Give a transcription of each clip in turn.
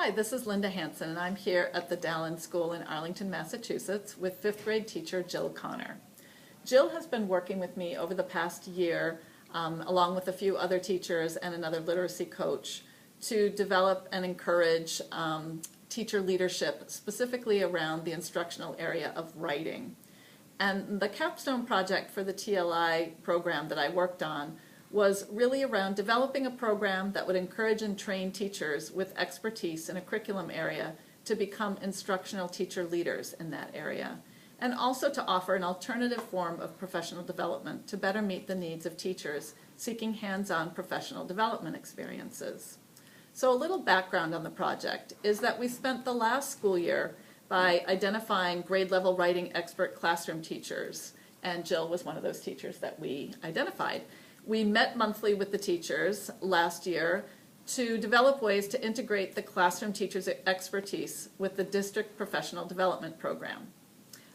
Hi, this is Linda Hanson, and I'm here at the Dallin School in Arlington, Massachusetts with 5th grade teacher Jill Connor. Jill has been working with me over the past year, along with a few other teachers and another literacy coach, to develop and encourage teacher leadership, specifically around the instructional area of writing. And the capstone project for the TLI program that I worked on was really around developing a program that would encourage and train teachers with expertise in a curriculum area to become instructional teacher leaders in that area, and also to offer an alternative form of professional development to better meet the needs of teachers seeking hands-on professional development experiences. So a little background on the project is that we spent the last school year by identifying grade-level writing expert classroom teachers, and Jill was one of those teachers that we identified. We met monthly with the teachers last year to develop ways to integrate the classroom teachers' expertise with the district professional development program.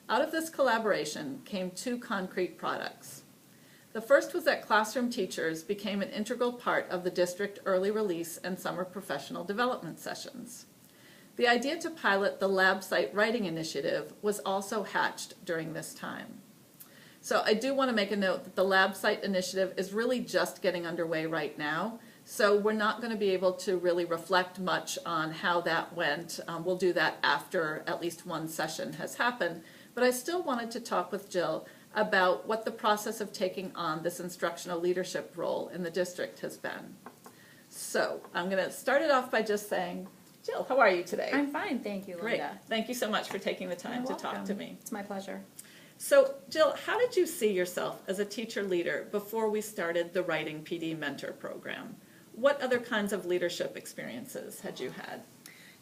Out of this collaboration came two concrete products. The first was that classroom teachers became an integral part of the district early release and summer professional development sessions. The idea to pilot the lab site writing initiative was also hatched during this time. So I do want to make a note that the lab site initiative is really just getting underway right now. So we're not going to be able to really reflect much on how that went. We'll do that after at least one session has happened. But I still wanted to talk with Jill about what the process of taking on this instructional leadership role in the district has been. So I'm going to start it off by just saying, Jill, how are you today? I'm fine, thank you, Linda. Great. Thank you so much for taking the time to talk to me. It's my pleasure. So, Jill, how did you see yourself as a teacher leader before we started the Writing PD Mentor program? What other kinds of leadership experiences had you had?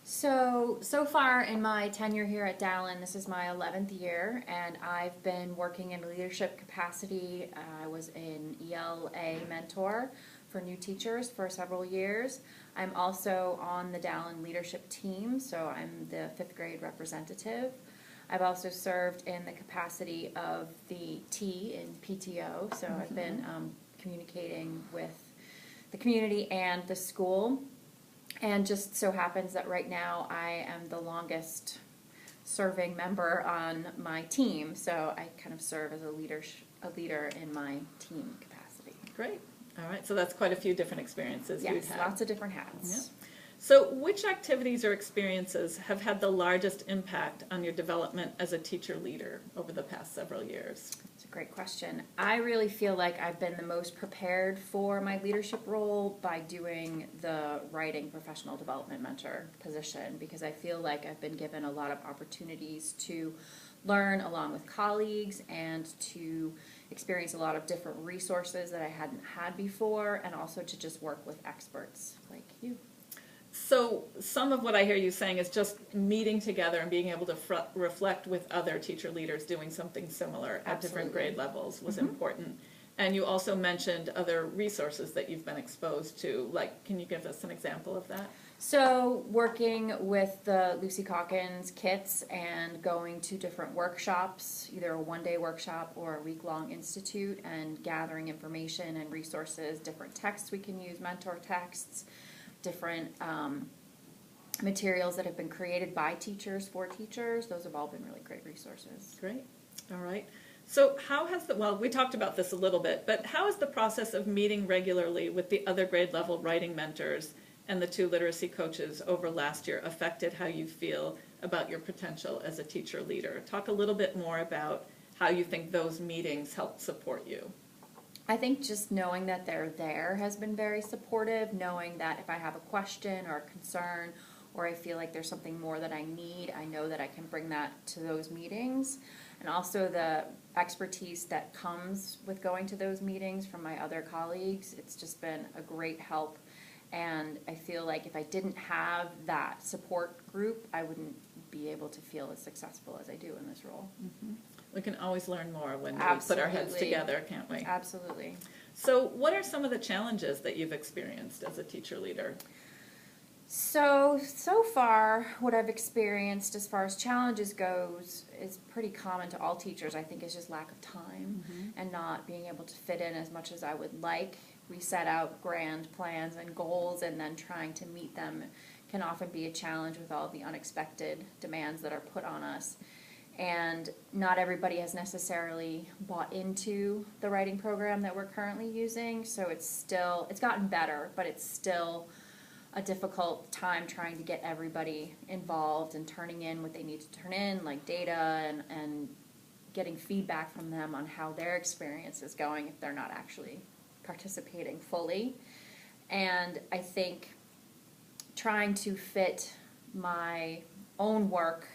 So far in my tenure here at Dallin, this is my 11th year, and I've been working in a leadership capacity. I was an ELA mentor for new teachers for several years. I'm also on the Dallin leadership team, so I'm the 5th grade representative. I've also served in the capacity of the T in PTO, so I've been communicating with the community and the school. And just so happens that right now I am the longest serving member on my team, so I kind of serve as a leader in my team capacity. Great. All right, so that's quite a few different experiences you've had. Yes, lots of different hats. Yeah. So which activities or experiences have had the largest impact on your development as a teacher leader over the past several years? That's a great question. I really feel like I've been the most prepared for my leadership role by doing the writing professional development mentor position, because I feel like I've been given a lot of opportunities to learn along with colleagues and to experience a lot of different resources that I hadn't had before, and also to just work with experts like you. So some of what I hear you saying is just meeting together and being able to reflect with other teacher leaders doing something similar at different grade levels was important. And you also mentioned other resources that you've been exposed to. Like, can you give us an example of that? So working with the Lucy Calkins kits and going to different workshops, either a one-day workshop or a week-long institute, and gathering information and resources, different texts we can use, mentor texts, different materials that have been created by teachers for teachers. Those have all been really great resources. Great. All right. So how has well, we talked about this a little bit, but how has the process of meeting regularly with the other grade level writing mentors and the two literacy coaches over last year affected how you feel about your potential as a teacher leader? Talk a little bit more about how you think those meetings helped support you. I think just knowing that they're there has been very supportive, knowing that if I have a question or a concern, or I feel like there's something more that I need, I know that I can bring that to those meetings. And also the expertise that comes with going to those meetings from my other colleagues, it's just been a great help. And I feel like if I didn't have that support group, I wouldn't be able to feel as successful as I do in this role. Mm-hmm. We can always learn more when we Absolutely. put our heads together, can't we? Absolutely. So what are some of the challenges that you've experienced as a teacher leader? So far, what I've experienced as far as challenges goes is pretty common to all teachers. I think it's just lack of time and not being able to fit in as much as I would like. We set out grand plans and goals, and then trying to meet them can often be a challenge with all the unexpected demands that are put on us. And not everybody has necessarily bought into the writing program that we're currently using, so it's gotten better, but it's still a difficult time trying to get everybody involved and turning in what they need to turn in, like data, and getting feedback from them on how their experience is going if they're not actually participating fully. And I think trying to fit my own work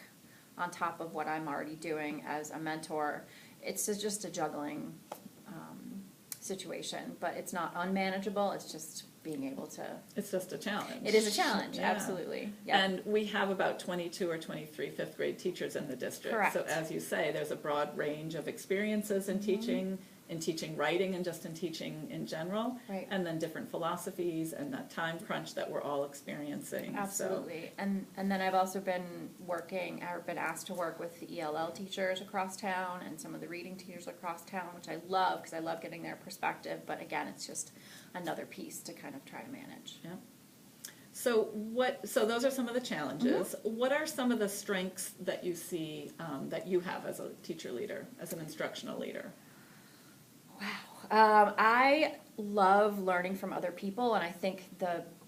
on top of what I'm already doing as a mentor, it's just a juggling situation, but it's not unmanageable, it's just being able to... It's just a challenge. It is a challenge, Yeah. absolutely. Yep. And we have about 22 or 23 fifth grade teachers in the district. Correct. So as you say, there's a broad range of experiences in teaching writing and just in teaching in general. Right. And then different philosophies and that time crunch that we're all experiencing. Absolutely. And then I've also been asked to work with the ELL teachers across town and some of the reading teachers across town, which I love because I love getting their perspective. But again, it's just another piece to kind of try to manage. Yeah. So those are some of the challenges. What are some of the strengths that you see that you have as a teacher leader, as an instructional leader? Wow. I love learning from other people, and I think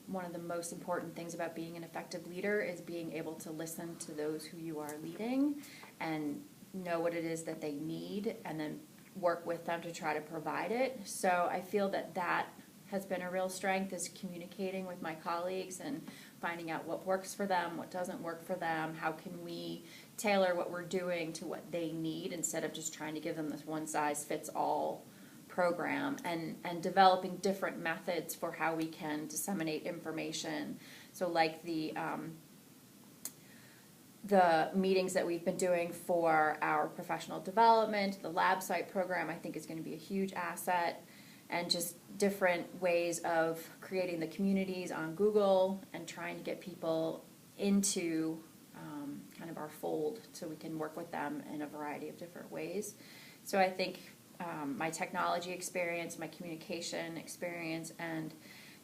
one of the most important things about being an effective leader is being able to listen to those who you are leading and know what it is that they need and then work with them to try to provide it. So I feel that has been a real strength, is communicating with my colleagues and finding out what works for them, what doesn't work for them, how can we tailor what we're doing to what they need instead of just trying to give them this one-size-fits-all program, and developing different methods for how we can disseminate information. So like the meetings that we've been doing for our professional development, the lab site program, I think is going to be a huge asset, and just different ways of creating the communities on Google and trying to get people into kind of our fold so we can work with them in a variety of different ways. So I think my technology experience, my communication experience, and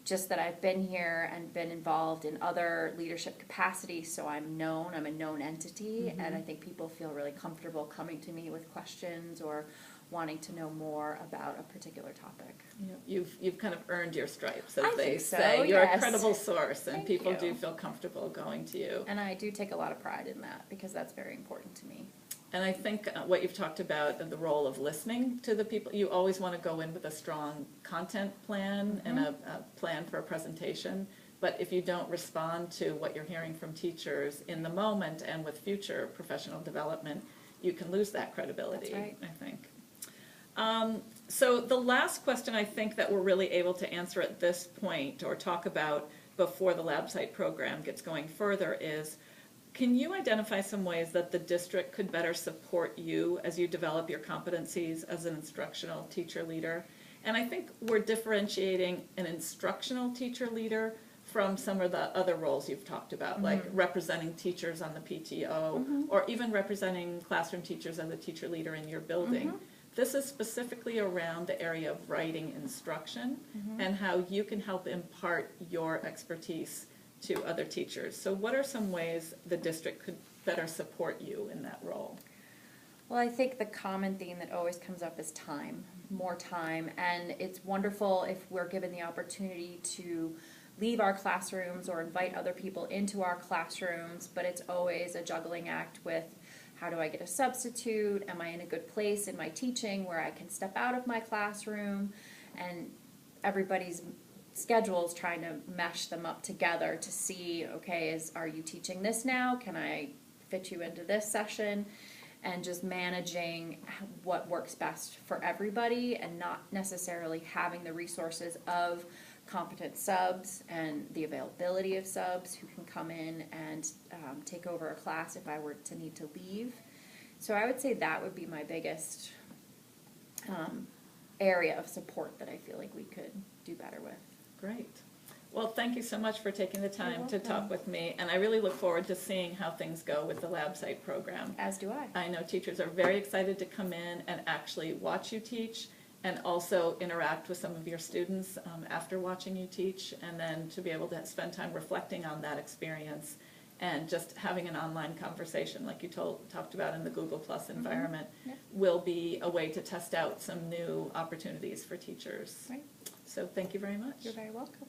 just that I've been here and been involved in other leadership capacities, so I'm a known entity, and I think people feel really comfortable coming to me with questions or wanting to know more about a particular topic. You've kind of earned your stripes, as I they think so, say. You're yes. a credible source, and Thank people you. do feel comfortable going to you. And I do take a lot of pride in that because that's very important to me. And I think what you've talked about, the role of listening to the people, you always want to go in with a strong content plan and a plan for a presentation. But if you don't respond to what you're hearing from teachers in the moment and with future professional development, you can lose that credibility, That's right. I think. So the last question I think that we're really able to answer at this point or talk about before the lab site program gets going further is, can you identify some ways that the district could better support you as you develop your competencies as an instructional teacher leader? And I think we're differentiating an instructional teacher leader from some of the other roles you've talked about, like representing teachers on the PTO, or even representing classroom teachers as a teacher leader in your building. This is specifically around the area of writing instruction and how you can help impart your expertise to other teachers. So what are some ways the district could better support you in that role? Well, I think the common theme that always comes up is time, more time, and it's wonderful if we're given the opportunity to leave our classrooms or invite other people into our classrooms, but it's always a juggling act with how do I get a substitute, am I in a good place in my teaching where I can step out of my classroom, and everybody's schedules trying to mesh them up together to see, okay, are you teaching this now? Can I fit you into this session? And just managing what works best for everybody and not necessarily having the resources of competent subs and the availability of subs who can come in and take over a class if I were to need to leave. So I would say that would be my biggest area of support that I feel like we could do better with. Great. Well, thank you so much for taking the time to welcome. talk with me, and I really look forward to seeing how things go with the lab site program. As do I. I know teachers are very excited to come in and actually watch you teach and also interact with some of your students after watching you teach, and then to be able to spend time reflecting on that experience and just having an online conversation like you talked about in the Google Plus environment Yep. will be a way to test out some new opportunities for teachers. Right. So thank you very much. You're very welcome.